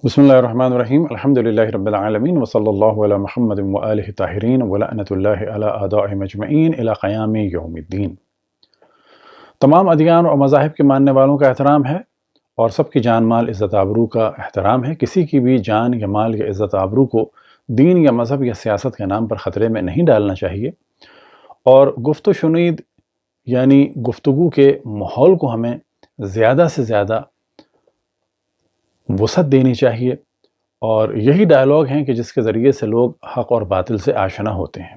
بسم اللہ الرحمن الرحیم الحمدللہ رب العالمین وصلی اللہ علی محمد وآلہ طاہرین ولعنۃ اللہ علی اعدائہم اجمعین الی قیام یوم الدین۔ تمام ادیان اور مذاہب کے ماننے والوں کا احترام ہے اور سب کی جان مال عزت آبرو کا احترام ہے۔ کسی کی بھی جان یا مال یا عزت آبرو کو دین یا مذہب یا سیاست کے نام پر خطرے میں نہیں ڈالنا چاہیے، اور گفت و شنید یعنی گفتگو کے ماحول کو ہمیں زیادہ سے زیادہ وسعت دینی چاہیے، اور یہی ڈائلاگ ہیں کہ جس کے ذریعے سے لوگ حق اور باطل سے آشنا ہوتے ہیں۔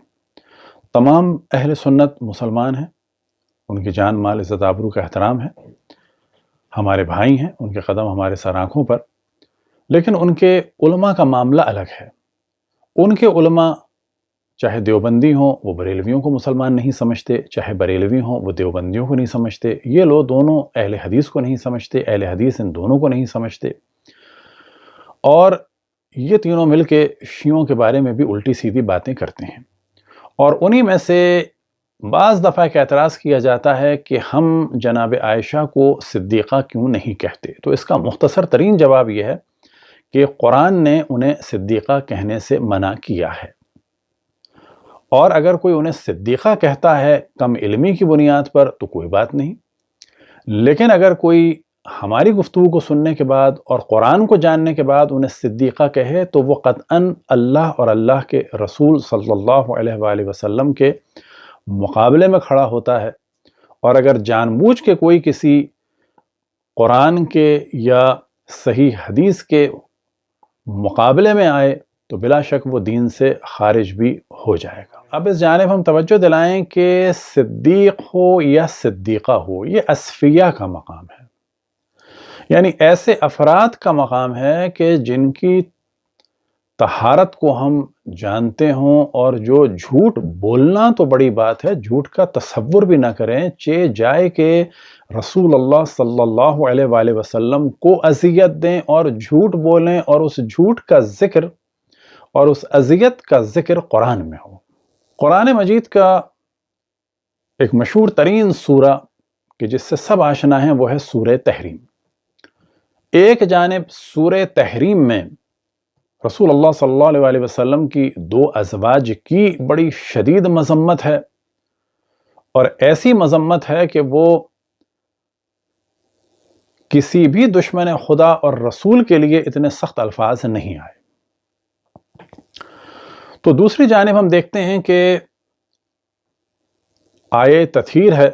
تمام اہل سنت مسلمان ہیں، ان کی جان مال عزت آبرو کا احترام ہے، ہمارے بھائی ہیں، ان کے قدم ہمارے سر آنکھوں پر، لیکن ان کے علماء کا معاملہ الگ ہے۔ ان کے علماء چاہے دیوبندی ہوں وہ بریلویوں کو مسلمان نہیں سمجھتے، چاہے بریلوی ہوں وہ دیوبندیوں کو نہیں سمجھتے، یہ لوگ دونوں اہل حدیث کو نہیں سمجھتے، اہل حدیث ان دونوں کو نہیں سمجھتے، اور یہ تینوں مل کے شیعوں کے بارے میں بھی الٹی سیدھی باتیں کرتے ہیں۔ اور انہی میں سے بعض دفعہ کا اعتراض کیا جاتا ہے کہ ہم جناب عائشہ کو صدیقہ کیوں نہیں کہتے؟ تو اس کا مختصر ترین جواب یہ ہے کہ قرآن نے انہیں صدیقہ کہنے سے منع کیا ہے، اور اگر کوئی انہیں صدیقہ کہتا ہے کم علمی کی بنیاد پر تو کوئی بات نہیں، لیکن اگر کوئی ہماری گفتگو کو سننے کے بعد اور قرآن کو جاننے کے بعد انہیں صدیقہ کہے تو وہ قطعاً اللہ اور اللہ کے رسول صلی اللہ علیہ وآلہ وسلم کے مقابلے میں کھڑا ہوتا ہے۔ اور اگر جان بوجھ کے کوئی کسی قرآن کے یا صحیح حدیث کے مقابلے میں آئے تو بلا شک وہ دین سے خارج بھی ہو جائے گا۔ اب اس جانب ہم توجہ دلائیں کہ صدیق ہو یا صدیقہ ہو، یہ اصفیہ کا مقام ہے، یعنی ایسے افراد کا مقام ہے کہ جن کی طہارت کو ہم جانتے ہوں، اور جو جھوٹ بولنا تو بڑی بات ہے، جھوٹ کا تصور بھی نہ کریں، چہ جائے کہ رسول اللہ صلی اللہ علیہ وآلہ وسلم کو اذیت دیں اور جھوٹ بولیں، اور اس جھوٹ کا ذکر اور اس اذیت کا ذکر قرآن میں ہو۔ قرآن مجید کا ایک مشہور ترین سورہ کہ جس سے سب آشنا ہیں وہ ہے سورہ تحریم۔ ایک جانب سورہ تحریم میں رسول اللہ صلی اللہ علیہ وآلہ وسلم کی دو ازواج کی بڑی شدید مذمت ہے، اور ایسی مذمت ہے کہ وہ کسی بھی دشمن خدا اور رسول کے لیے اتنے سخت الفاظ نہیں آئے۔ تو دوسری جانب ہم دیکھتے ہیں کہ آیے تطہیر ہے،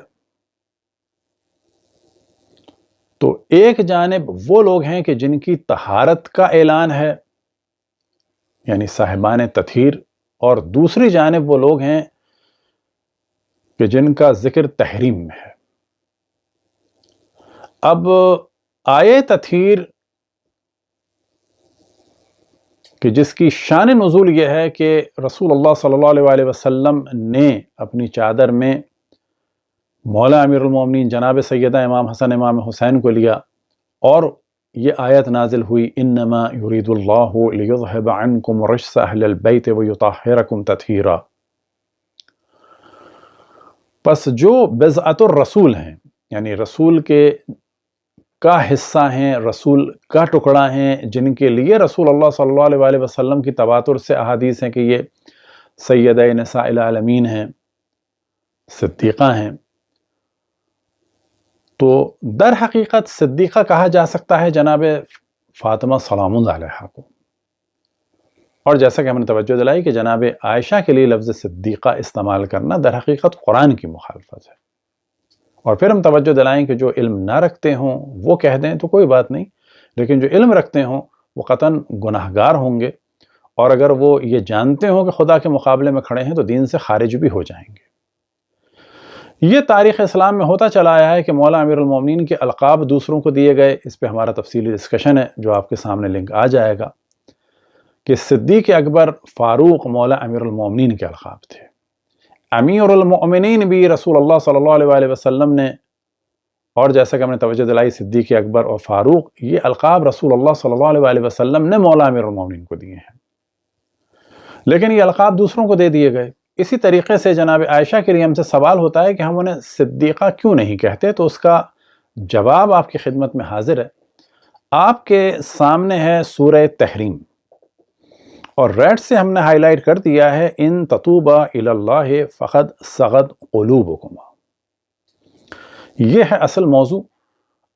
تو ایک جانب وہ لوگ ہیں کہ جن کی طہارت کا اعلان ہے، یعنی صاحبان تطہیر، اور دوسری جانب وہ لوگ ہیں کہ جن کا ذکر تحریم میں ہے۔ اب آیے تطہیر کہ جس کی شان نزول یہ ہے کہ رسول اللہ صلی اللہ علیہ وآلہ وسلم نے اپنی چادر میں مولا امیر المومنین جناب سیدہ امام حسن امام حسین کو لیا، اور یہ آیت نازل ہوئی انما یرید اللہ لیذہب عنکم رجس اہل البیت ویطہرکم تطہیرا۔ پس جو بضعۃ الرسول ہیں، یعنی رسول کا حصہ ہیں، رسول کا ٹکڑا ہیں، جن کے لیے رسول اللہ صلی اللہ علیہ وآلہ وسلم کی تواتر سے احادیث ہیں کہ یہ سیدہ نساء العالمین ہیں، صدیقہ ہیں، تو در حقیقت صدیقہ کہا جا سکتا ہے جناب فاطمہ سلام اللہ علیہا کو۔ اور جیسا کہ ہم نے توجہ دلائی کہ جناب عائشہ کے لیے لفظ صدیقہ استعمال کرنا در حقیقت قرآن کی مخالفت ہے۔ اور پھر ہم توجہ دلائیں کہ جو علم نہ رکھتے ہوں وہ کہہ دیں تو کوئی بات نہیں، لیکن جو علم رکھتے ہوں وہ قطعاً گناہگار ہوں گے، اور اگر وہ یہ جانتے ہوں کہ خدا کے مقابلے میں کھڑے ہیں تو دین سے خارج بھی ہو جائیں گے۔ یہ تاریخ اسلام میں ہوتا چلا آیا ہے کہ مولا امیر المومنین کے القاب دوسروں کو دیے گئے۔ اس پہ ہمارا تفصیلی ڈسکشن ہے جو آپ کے سامنے لنک آ جائے گا، کہ صدیق اکبر، فاروق مولا امیر المومنین کے القاب تھے۔ امیر المؤمنین بھی رسول اللہ صلی اللہ علیہ وآلہ وسلم نے، اور جیسا کہ ہم نے توجہ دلائی صدیق اکبر اور فاروق، یہ القاب رسول اللہ صلی اللہ علیہ وآلہ وسلم نے مولا امیر المومنین کو دیے ہیں، لیکن یہ القاب دوسروں کو دے دیے گئے۔ اسی طریقے سے جناب عائشہ کے لیے ہم سے سوال ہوتا ہے کہ ہم انہیں صدیقہ کیوں نہیں کہتے، تو اس کا جواب آپ کی خدمت میں حاضر ہے۔ آپ کے سامنے ہے سورہ تحریم، اور ریڈ سے ہم نے ہائی لائٹ کر دیا ہے ان تتوبا الی اللہ فقد صغت قلوبکما۔ یہ ہے اصل موضوع۔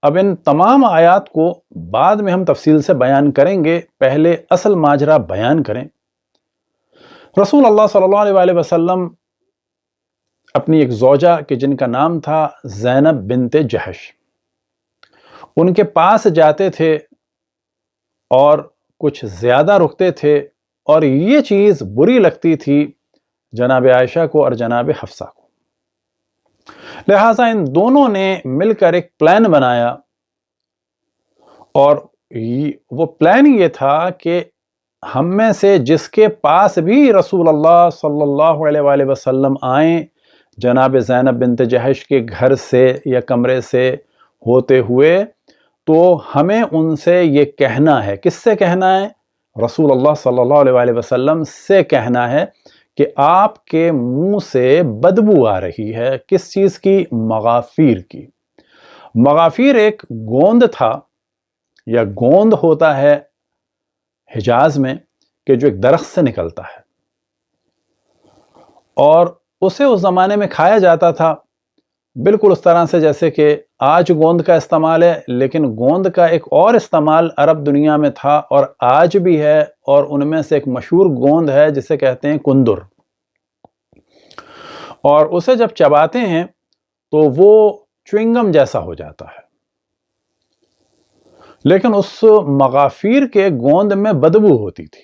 اب ان تمام آیات کو بعد میں ہم تفصیل سے بیان کریں گے، پہلے اصل ماجرا بیان کریں۔ رسول اللہ صلی اللہ علیہ وآلہ وسلم اپنی ایک زوجہ کہ جن کا نام تھا زینب بنت جہش، ان کے پاس جاتے تھے اور کچھ زیادہ رکتے تھے، اور یہ چیز بری لگتی تھی جناب عائشہ کو اور جناب حفصہ کو، لہٰذا ان دونوں نے مل کر ایک پلان بنایا، اور وہ پلان یہ تھا کہ ہم میں سے جس کے پاس بھی رسول اللہ صلی اللہ علیہ وآلہ وسلم آئیں جناب زینب بنت جہش کے گھر سے یا کمرے سے ہوتے ہوئے، تو ہمیں ان سے یہ کہنا ہے۔ کس سے کہنا ہے؟ رسول اللہ صلی اللہ علیہ وآلہ وسلم سے کہنا ہے کہ آپ کے منہ سے بدبو آ رہی ہے۔ کس چیز کی؟ مغافیر کی۔ مغافیر ایک گوند تھا یا گوند ہوتا ہے حجاز میں، کہ جو ایک درخت سے نکلتا ہے، اور اسے اس زمانے میں کھایا جاتا تھا، بالکل اس طرح سے جیسے کہ آج گوند کا استعمال ہے، لیکن گوند کا ایک اور استعمال عرب دنیا میں تھا اور آج بھی ہے، اور ان میں سے ایک مشہور گوند ہے جسے کہتے ہیں کندر، اور اسے جب چباتے ہیں تو وہ چوئنگم جیسا ہو جاتا ہے، لیکن اس مغافیر کے گوند میں بدبو ہوتی تھی۔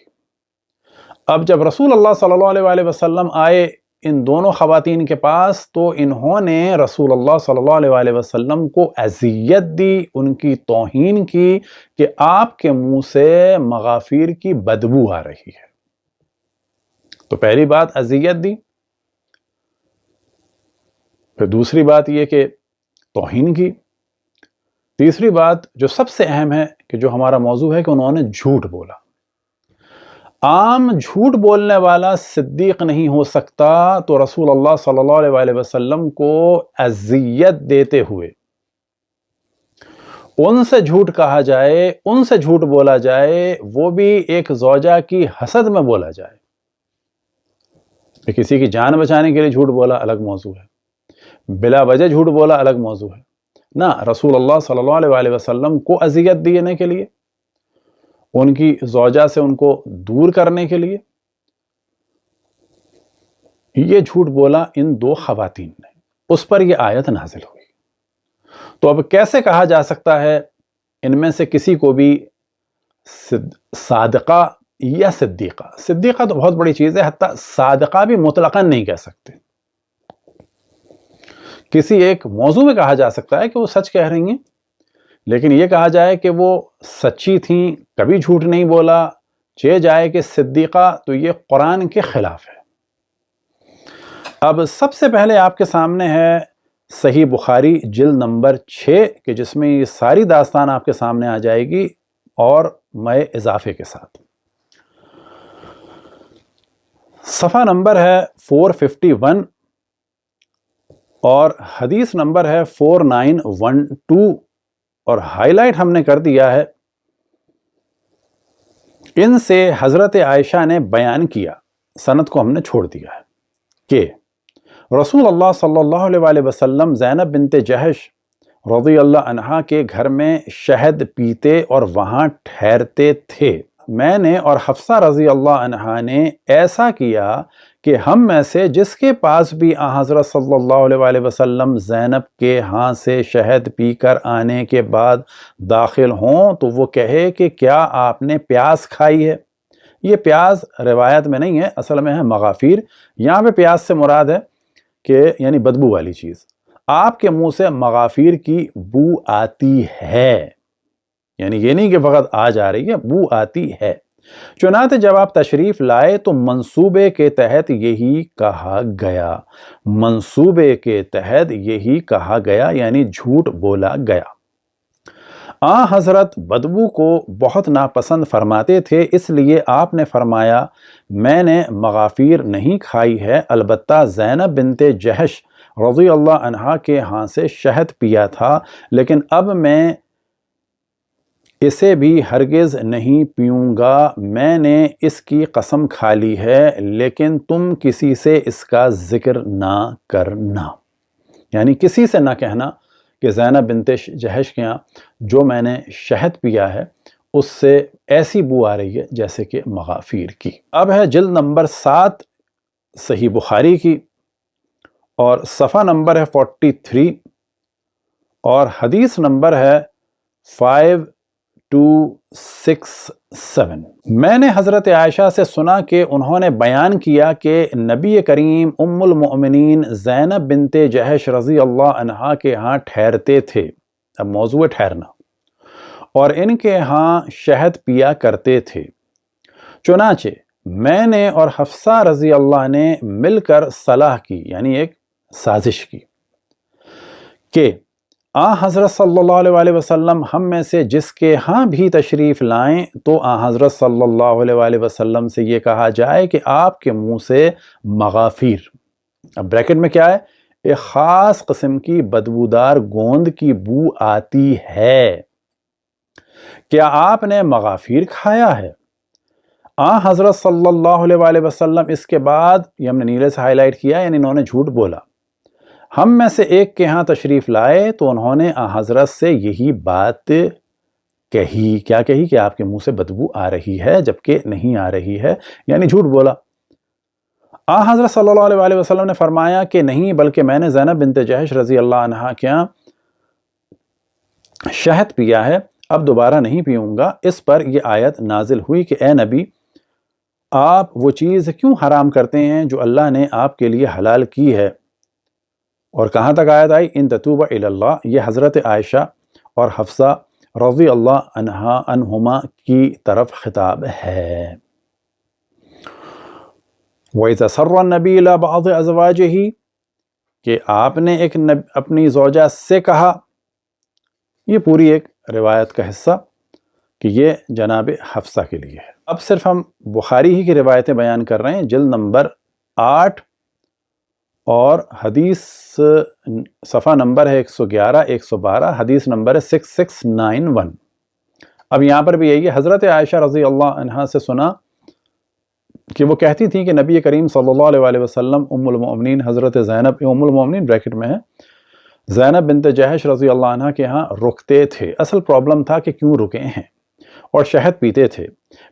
اب جب رسول اللہ صلی اللہ علیہ وآلہ وسلم آئے ان دونوں خواتین کے پاس، تو انہوں نے رسول اللہ صلی اللہ علیہ وآلہ وسلم کو اذیت دی، ان کی توہین کی کہ آپ کے منہ سے مغافیر کی بدبو آ رہی ہے۔ تو پہلی بات اذیت دی، پھر دوسری بات یہ کہ توہین کی، تیسری بات جو سب سے اہم ہے کہ جو ہمارا موضوع ہے کہ انہوں نے جھوٹ بولا۔ عام جھوٹ بولنے والا صدیق نہیں ہو سکتا، تو رسول اللہ صلی اللہ علیہ وآلہ وسلم کو اذیت دیتے ہوئے ان سے جھوٹ کہا جائے، ان سے جھوٹ بولا جائے، وہ بھی ایک زوجہ کی حسد میں بولا جائے، کہ کسی کی جان بچانے کے لیے جھوٹ بولا الگ موضوع ہے، بلا وجہ جھوٹ بولا الگ موضوع ہے، نہ رسول اللہ صلی اللہ علیہ وآلہ وسلم کو اذیت دینے کے لیے، ان کی زوجہ سے ان کو دور کرنے کے لیے یہ جھوٹ بولا ان دو خواتین نے، اس پر یہ آیت نازل ہوئی۔ تو اب کیسے کہا جا سکتا ہے ان میں سے کسی کو بھی صادقہ یا صدیقہ؟ صدیقہ تو بہت بڑی چیز ہے، حتیٰ صادقہ بھی مطلقاً نہیں کہہ سکتے۔ کسی ایک موضوع میں کہا جا سکتا ہے کہ وہ سچ کہہ رہی ہیں، لیکن یہ کہا جائے کہ وہ سچی تھیں، کبھی جھوٹ نہیں بولا، چہ جائے کہ صدیقہ، تو یہ قرآن کے خلاف ہے۔ اب سب سے پہلے آپ کے سامنے ہے صحیح بخاری جلد نمبر 6، کہ جس میں یہ ساری داستان آپ کے سامنے آ جائے گی، اور میں اضافے کے ساتھ۔ صفحہ نمبر ہے 451 اور حدیث نمبر ہے 4912، اور ہائی لائٹ ہم نے کر دیا ہے۔ ان سے حضرت عائشہ نے بیان کیا، سند کو ہم نے چھوڑ دیا ہے، کہ رسول اللہ صلی اللہ علیہ وآلہ وسلم زینب بنت جہش رضی اللہ عنہا کے گھر میں شہد پیتے اور وہاں ٹھہرتے تھے۔ میں نے اور حفصہ رضی اللہ عنہا نے ایسا کیا کہ ہم میں سے جس کے پاس بھی حضرت صلی اللہ علیہ وآلہ وسلم زینب کے ہاں سے شہد پی کر آنے کے بعد داخل ہوں تو وہ کہے کہ کیا آپ نے پیاز کھائی ہے؟ یہ پیاز روایت میں نہیں ہے، اصل میں ہے مغافیر۔ یہاں پہ پیاز سے مراد ہے کہ یعنی بدبو والی چیز، آپ کے منہ سے مغافیر کی بو آتی ہے، یعنی یہ نہیں کہ فقط آ جا رہی ہے، بو آتی ہے۔ چنانچہ جب آپ تشریف لائے تو منصوبے کے تحت یہی کہا گیا، منصوبے کے تحت یہی کہا گیا، یعنی جھوٹ بولا گیا۔ حضرت بدبو کو بہت ناپسند فرماتے تھے، اس لیے آپ نے فرمایا میں نے مغافیر نہیں کھائی ہے، البتہ زینب بنت جہش رضی اللہ عنہا کے ہاں سے شہد پیا تھا، لیکن اب میں اسے بھی ہرگز نہیں پیوں گا، میں نے اس کی قسم کھا لی ہے، لیکن تم کسی سے اس کا ذکر نہ کرنا، یعنی کسی سے نہ کہنا کہ زینب بنت جہش کے ہاں جو میں نے شہد پیا ہے اس سے ایسی بو آ رہی ہے جیسے کہ مغافیر کی۔ اب ہے جلد نمبر 7 صحیح بخاری کی، اور صفحہ نمبر ہے 43 اور حدیث نمبر ہے 5267۔ میں نے حضرت عائشہ سے سنا کہ انہوں نے بیان کیا کہ نبی کریم ام المؤمنین زینب بنت جہش رضی اللہ عنہا کے ہاں ٹھہرتے تھے، اب موضوع ٹھہرنا، اور ان کے ہاں شہد پیا کرتے تھے۔ چنانچہ میں نے اور حفصہ رضی اللہ نے مل کر صلاح کی، یعنی ایک سازش کی کہ حضرت صلی اللہ علیہ وسلم ہم میں سے جس کے ہاں بھی تشریف لائیں تو حضرت صلی اللہ علیہ وسلم سے یہ کہا جائے کہ آپ کے منہ سے مغافیر، اب بریکٹ میں کیا ہے، ایک خاص قسم کی بدبودار گوند کی بو آتی ہے، کیا آپ نے مغافیر کھایا ہے؟ حضرت صلی اللہ علیہ وسلم اس کے بعد، یہ ہم نے نیلے سے ہائی لائٹ کیا، یعنی انہوں نے جھوٹ بولا، ہم میں سے ایک کے ہاں تشریف لائے تو انہوں نے حضرت سے یہی بات کہی، کیا کہی؟ کہ آپ کے منہ سے بدبو آ رہی ہے جبکہ نہیں آ رہی ہے، یعنی جھوٹ بولا۔ حضرت صلی اللہ علیہ وسلم نے فرمایا کہ نہیں، بلکہ میں نے زینب بنت جہش رضی اللہ عنہا کے ہاں شہد پیا ہے، اب دوبارہ نہیں پیوں گا۔ اس پر یہ آیت نازل ہوئی کہ اے نبی، آپ وہ چیز کیوں حرام کرتے ہیں جو اللہ نے آپ کے لیے حلال کی ہے؟ اور کہاں تک آیت آئی؟ ان تتوبا الی اللہ، یہ حضرت عائشہ اور حفصہ رضی اللہ عنہما کی طرف خطاب ہے۔ وَإِذَا سَرَّ النَّبِيُّ إِلَىٰ بَعْضِ أَزْوَاجِهِ، کہ آپ نے ایک اپنی زوجہ سے کہا، یہ پوری ایک روایت کا حصہ کہ یہ جناب حفصہ کے لیے ہے۔ اب صرف ہم بخاری ہی کی روایتیں بیان کر رہے ہیں، جلد نمبر 8 اور حدیث صفحہ نمبر ہے 111 112، حدیث نمبر ہے 6691۔ اب یہاں پر بھی یہی ہے، حضرت عائشہ رضی اللہ عنہا سے سنا کہ وہ کہتی تھیں کہ نبی کریم صلی اللہ علیہ وسلم ام المؤمنین حضرت زینب، ام المؤمنین بریکٹ میں ہے، زینب بنت جہش رضی اللہ عنہ کے ہاں رکتے تھے۔ اصل پرابلم تھا کہ کیوں رکے ہیں، اور شہد پیتے تھے۔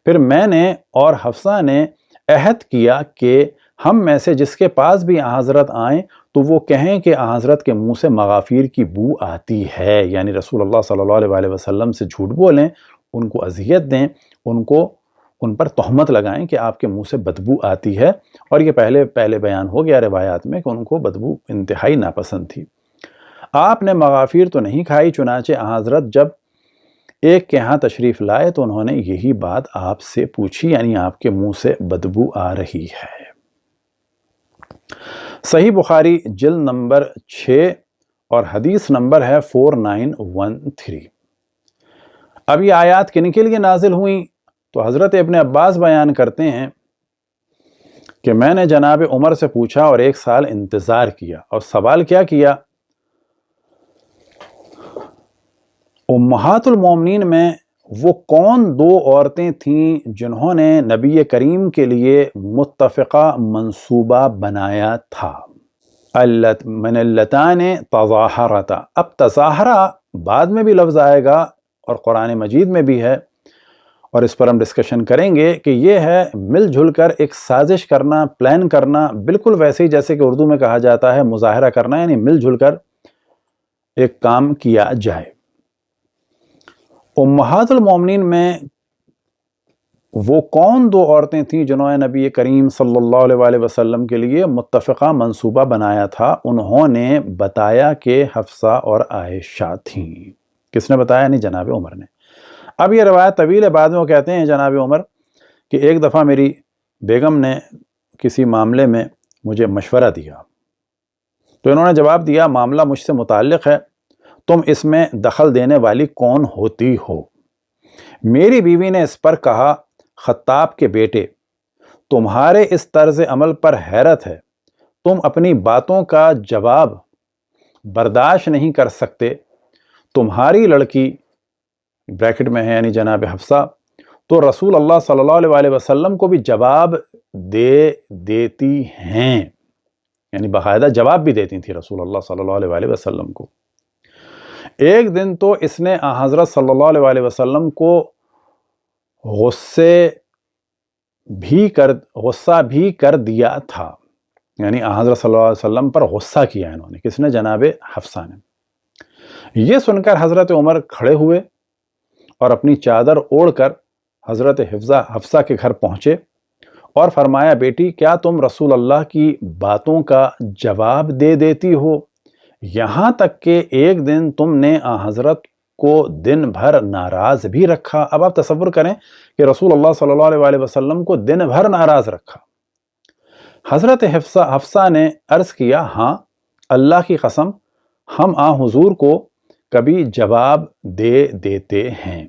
پھر میں نے اور حفصہ نے عہد کیا کہ ہم میں سے جس کے پاس بھی حضرت آئیں تو وہ کہیں کہ حضرت کے منہ سے مغافیر کی بو آتی ہے، یعنی رسول اللہ صلی اللہ علیہ وسلم سے جھوٹ بولیں، ان کو اذیت دیں، ان پر تہمت لگائیں کہ آپ کے منہ سے بدبو آتی ہے، اور یہ پہلے بیان ہو گیا روایات میں کہ ان کو بدبو انتہائی ناپسند تھی۔ آپ نے مغافیر تو نہیں کھائی، چنانچہ حضرت جب ایک کے ہاں تشریف لائے تو انہوں نے یہی بات آپ سے پوچھی، یعنی آپ کے منہ سے بدبو آ رہی ہے۔ صحیح بخاری جلد نمبر 6 اور حدیث نمبر ہے 4913۔ اب یہ آیات کن کے لیے نازل ہوئیں تو حضرت ابن عباس بیان کرتے ہیں کہ میں نے جناب عمر سے پوچھا اور 1 سال انتظار کیا، اور سوال کیا کیا؟ امہات المومنین میں وہ کون 2 عورتیں تھیں جنہوں نے نبی کریم کے لیے متفقہ منصوبہ بنایا تھا؟ من اللتان تظاہرتا، اب تظاہرہ بعد میں بھی لفظ آئے گا اور قرآن مجید میں بھی ہے، اور اس پر ہم ڈسکشن کریں گے کہ یہ ہے مل جھل کر ایک سازش کرنا، پلان کرنا، بالکل ویسے ہی جیسے کہ اردو میں کہا جاتا ہے مظاہرہ کرنا، یعنی مل جھل کر ایک کام کیا جائے۔ امہات المومنین میں وہ کون 2 عورتیں تھیں جنہوں نے نبی کریم صلی اللہ علیہ وسلم کے لیے متفقہ منصوبہ بنایا تھا؟ انہوں نے بتایا کہ حفصہ اور عائشہ تھیں۔ کس نے بتایا؟ نہیں، جناب عمر نے۔ اب یہ روایت طویل ہے، بعد میں وہ کہتے ہیں جناب عمر کہ ایک دفعہ میری بیگم نے کسی معاملے میں مجھے مشورہ دیا، تو انہوں نے جواب دیا معاملہ مجھ سے متعلق ہے، تم اس میں دخل دینے والی کون ہوتی ہو؟ میری بیوی نے اس پر کہا، خطاب کے بیٹے، تمہارے اس طرز عمل پر حیرت ہے، تم اپنی باتوں کا جواب برداشت نہیں کر سکتے، تمہاری لڑکی بریکٹ میں ہے یعنی جناب حفصہ، تو رسول اللہ صلی اللہ علیہ وسلم کو بھی جواب دیتی ہیں، یعنی باقاعدہ جواب بھی دیتی تھی رسول اللہ صلی اللہ علیہ وسلم کو۔ ایک دن تو اس نے حضرت صلی اللہ علیہ وسلم کو غصہ بھی کر دیا تھا، یعنی حضرت صلی اللہ علیہ وسلم پر غصہ کیا انہوں نے، کس نے؟ جناب حفصہ نے۔ یہ سن کر حضرت عمر کھڑے ہوئے اور اپنی چادر اوڑھ کر حضرت حفصہ کے گھر پہنچے اور فرمایا، بیٹی کیا تم رسول اللہ کی باتوں کا جواب دے دیتی ہو؟ یہاں تک کہ ایک دن تم نے حضرت کو دن بھر ناراض بھی رکھا۔ اب آپ تصور کریں کہ رسول اللہ صلی اللہ علیہ وسلم کو دن بھر ناراض رکھا۔ حضرت حفصہ نے عرض کیا، ہاں اللہ کی قسم ہم حضور کو کبھی جواب دے دیتے ہیں،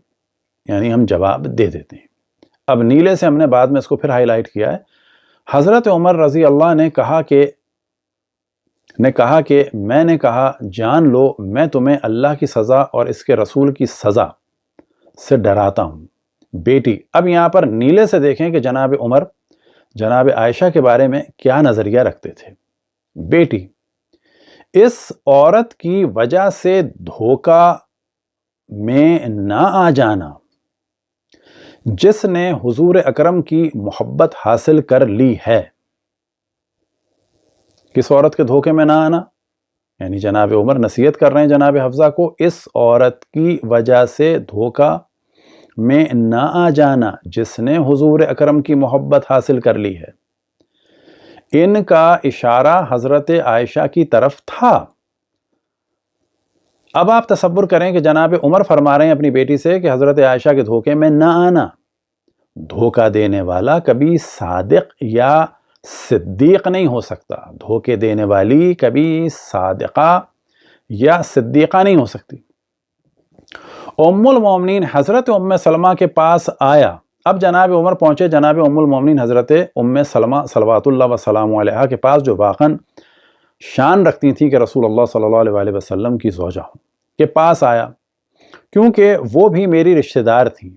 یعنی ہم جواب دے دیتے ہیں۔ اب نیلے سے ہم نے بعد میں اس کو پھر ہائی لائٹ کیا ہے۔ حضرت عمر رضی اللہ نے کہا کہ میں نے کہا، جان لو میں تمہیں اللہ کی سزا اور اس کے رسول کی سزا سے ڈراتا ہوں۔ بیٹی، اب یہاں پر نیلے سے دیکھیں کہ جناب عمر جناب عائشہ کے بارے میں کیا نظریہ رکھتے تھے۔ بیٹی، اس عورت کی وجہ سے دھوکہ میں نہ آ جانا جس نے حضور اکرم کی محبت حاصل کر لی ہے۔ کس عورت کے دھوکے میں نہ آنا؟ یعنی جناب عمر نصیحت کر رہے ہیں جناب حفصہ کو، اس عورت کی وجہ سے دھوکہ میں نہ آ جانا جس نے حضور اکرم کی محبت حاصل کر لی ہے۔ ان کا اشارہ حضرت عائشہ کی طرف تھا۔ اب آپ تصور کریں کہ جناب عمر فرما رہے ہیں اپنی بیٹی سے کہ حضرت عائشہ کے دھوکے میں نہ آنا۔ دھوکہ دینے والا کبھی صادق یا صدیق نہیں ہو سکتا، دھوکے دینے والی کبھی صادقہ یا صدیقہ نہیں ہو سکتی۔ ام المومنین حضرت ام سلمہ کے پاس آیا۔ اب جناب عمر پہنچے جناب ام المومنین حضرت ام سلمہ صلوات اللہ وسلام علیہا کے پاس، جو واقعاً شان رکھتی تھی کہ رسول اللہ صلی اللہ علیہ وسلم کی زوجہ ہوں، کے پاس آیا کیونکہ وہ بھی میری رشتہ دار تھیں۔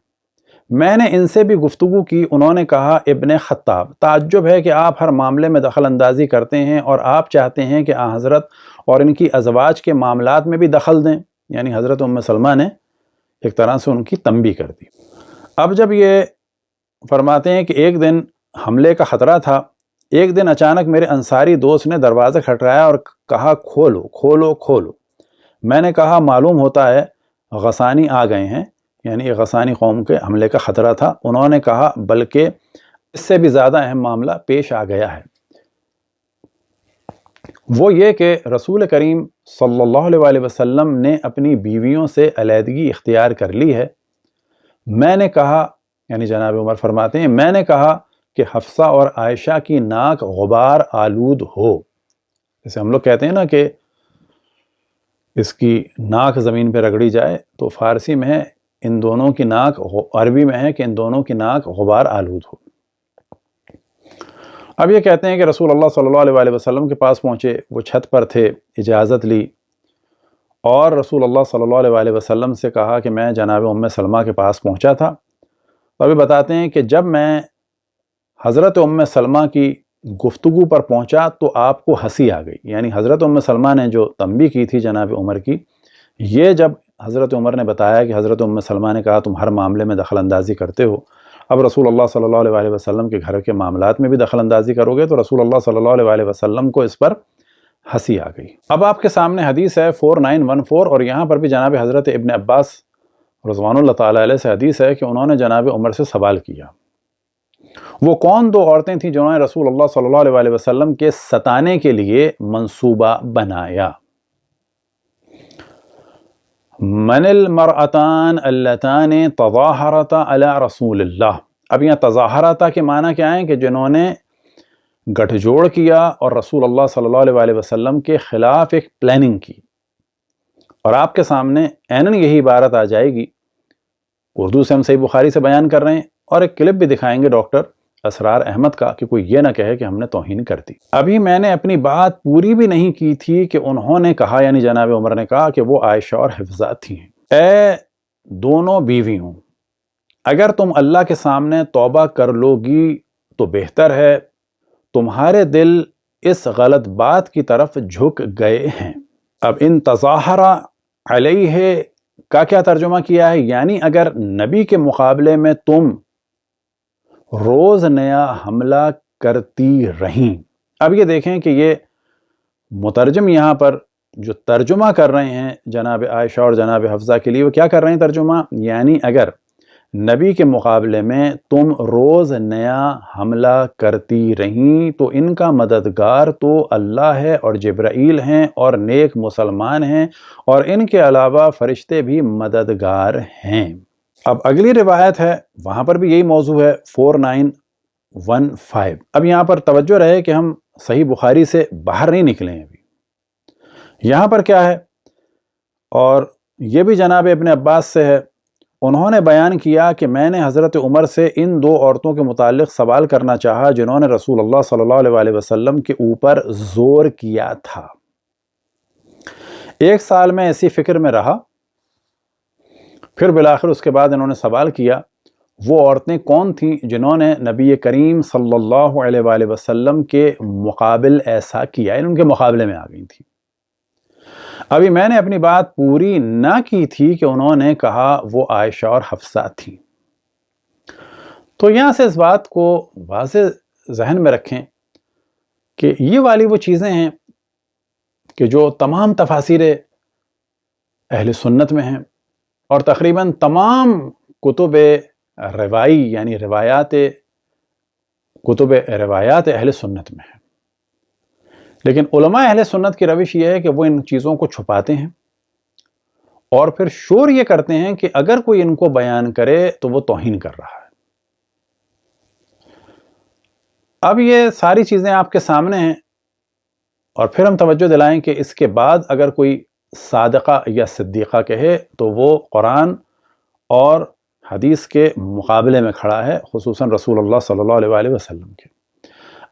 میں نے ان سے بھی گفتگو کی۔ انہوں نے کہا، ابن خطاب، تعجب ہے کہ آپ ہر معاملے میں دخل اندازی کرتے ہیں اور آپ چاہتے ہیں کہ حضرت اور ان کی ازواج کے معاملات میں بھی دخل دیں۔ یعنی حضرت ام سلمہ نے ایک طرح سے ان کی تنبیہ کر دی۔ اب جب یہ فرماتے ہیں کہ ایک دن حملے کا خطرہ تھا، ایک دن اچانک میرے انصاری دوست نے دروازہ کھٹکایا اور کہا، کھولو کھولو کھولو۔ میں نے کہا، معلوم ہوتا ہے غسانی آ گئے ہیں، یعنی غسانی قوم کے حملے کا خطرہ تھا۔ انہوں نے کہا، بلکہ اس سے بھی زیادہ اہم معاملہ پیش آ گیا ہے، وہ یہ کہ رسول کریم صلی اللہ علیہ وسلم نے اپنی بیویوں سے علیحدگی اختیار کر لی ہے۔ میں نے کہا، یعنی جناب عمر فرماتے ہیں، میں نے کہا کہ حفصہ اور عائشہ کی ناک غبار آلود ہو۔ جیسے ہم لوگ کہتے ہیں نا کہ اس کی ناک زمین پہ رگڑی جائے، تو فارسی میں ہے ان دونوں کی ناک، عربی میں ہے کہ ان دونوں کی ناک غبار آلود ہو۔ اب یہ کہتے ہیں کہ رسول اللہ صلی اللہ علیہ وسلم کے پاس پہنچے، وہ چھت پر تھے، اجازت لی اور رسول اللہ صلی اللہ علیہ وسلم سے کہا کہ میں جناب ام سلمہ کے پاس پہنچا تھا۔ تو ابھی بتاتے ہیں کہ جب میں حضرت ام سلمہ کی گفتگو پر پہنچا تو آپ کو ہنسی آ گئی، یعنی حضرت ام سلمہ نے جو تنبیہ کی تھی جناب عمر کی، یہ جب حضرت عمر نے بتایا کہ حضرت ام سلمہ نے کہا تم ہر معاملے میں دخل اندازی کرتے ہو، اب رسول اللہ صلی اللہ علیہ وسلم کے گھر کے معاملات میں بھی دخل اندازی کرو گے، تو رسول اللہ صلی اللہ علیہ وسلم کو اس پر ہنسی آ گئی۔ اب آپ کے سامنے حدیث ہے 4914، اور یہاں پر بھی جناب حضرت ابن عباس رضوان اللہ تعالیٰ علیہ سے حدیث ہے کہ انہوں نے جناب عمر سے سوال کیا، وہ کون دو عورتیں تھیں جنہوں نے رسول اللہ صلی اللہ علیہ وسلم کے ستانے کے لیے منصوبہ بنایا؟ من المرأتان اللتان تظاہرتا علی رسول اللہ۔ اب یہاں تظاہرتا کے معنی کیا ہیں کہ جنہوں نے گٹھ جوڑ کیا اور رسول اللہ صلی اللہ علیہ وسلم کے خلاف ایک پلاننگ کی، اور آپ کے سامنے عیناً یہی عبارت آ جائے گی، اردو سے ہم صحیح بخاری سے بیان کر رہے ہیں، اور ایک کلپ بھی دکھائیں گے ڈاکٹر اسرار احمد کا کہ کوئی یہ نہ کہے کہ ہم نے توہین کر دی۔ ابھی میں نے اپنی بات پوری بھی نہیں کی تھی کہ انہوں نے کہا، یعنی جناب عمر نے کہا کہ وہ عائشہ اور حفصہ تھیں۔ اے دونوں بیوی ہوں، اگر تم اللہ کے سامنے توبہ کر لو گی تو بہتر ہے، تمہارے دل اس غلط بات کی طرف جھک گئے ہیں۔ اب ان تظاہر علیہ کا کیا ترجمہ کیا ہے؟ یعنی اگر نبی کے مقابلے میں تم روز نیا حملہ کرتی رہیں۔ اب یہ دیکھیں کہ یہ مترجم یہاں پر جو ترجمہ کر رہے ہیں جناب عائشہ اور جناب حفصہ کے لیے، وہ کیا کر رہے ہیں ترجمہ؟ یعنی اگر نبی کے مقابلے میں تم روز نیا حملہ کرتی رہیں تو ان کا مددگار تو اللہ ہے اور جبرائیل ہیں اور نیک مسلمان ہیں، اور ان کے علاوہ فرشتے بھی مددگار ہیں۔ اب اگلی روایت ہے، وہاں پر بھی یہی موضوع ہے، 4915۔ اب یہاں پر توجہ رہے کہ ہم صحیح بخاری سے باہر نہیں نکلے ہیں ابھی۔ یہاں پر کیا ہے، اور یہ بھی جناب ابن عباس سے ہے، انہوں نے بیان کیا کہ میں نے حضرت عمر سے ان دو عورتوں کے متعلق سوال کرنا چاہا جنہوں نے رسول اللہ صلی اللہ علیہ وسلم کے اوپر زور کیا تھا۔ 1 سال میں ایسی فکر میں رہا، پھر بالآخر اس کے بعد انہوں نے سوال کیا وہ عورتیں کون تھیں جنہوں نے نبی کریم صلی اللہ علیہ وآلہ وسلم کے مقابل ایسا کیا، ان کے مقابلے میں آ گئی تھیں۔ ابھی میں نے اپنی بات پوری نہ کی تھی کہ انہوں نے کہا وہ عائشہ اور حفصہ تھیں۔ تو یہاں سے اس بات کو واضح ذہن میں رکھیں کہ یہ والی وہ چیزیں ہیں کہ جو تمام تفاسیر اہل سنت میں ہیں، اور تقریباً تمام کتب روائی یعنی کتب روایات اہل سنت میں ہیں۔ لیکن علماء اہل سنت کی روش یہ ہے کہ وہ ان چیزوں کو چھپاتے ہیں اور پھر شور یہ کرتے ہیں کہ اگر کوئی ان کو بیان کرے تو وہ توہین کر رہا ہے۔ اب یہ ساری چیزیں آپ کے سامنے ہیں، اور پھر ہم توجہ دلائیں کہ اس کے بعد اگر کوئی صادقہ یا صدیقہ کہے تو وہ قرآن اور حدیث کے مقابلے میں کھڑا ہے، خصوصاً رسول اللہ صلی اللہ علیہ وآلہ وسلم کے۔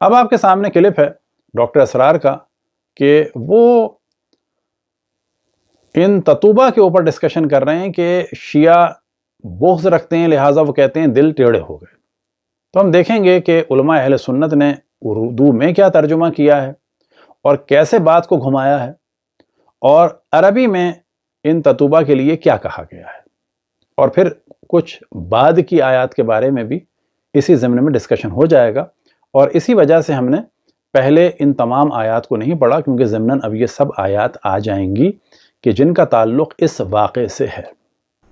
اب آپ کے سامنے کلپ ہے ڈاکٹر اسرار کا کہ وہ ان تطوبہ کے اوپر ڈسکشن کر رہے ہیں کہ شیعہ بغض رکھتے ہیں، لہٰذا وہ کہتے ہیں دل ٹیڑھے ہو گئے۔ تو ہم دیکھیں گے کہ علماء اہل سنت نے اردو میں کیا ترجمہ کیا ہے اور کیسے بات کو گھمایا ہے، اور عربی میں ان تطوبہ کے لیے کیا کہا گیا ہے، اور پھر کچھ بعد کی آیات کے بارے میں بھی اسی ضمن میں ڈسکشن ہو جائے گا۔ اور اسی وجہ سے ہم نے پہلے ان تمام آیات کو نہیں پڑھا، کیونکہ ضمناً اب یہ سب آیات آ جائیں گی کہ جن کا تعلق اس واقعے سے ہے۔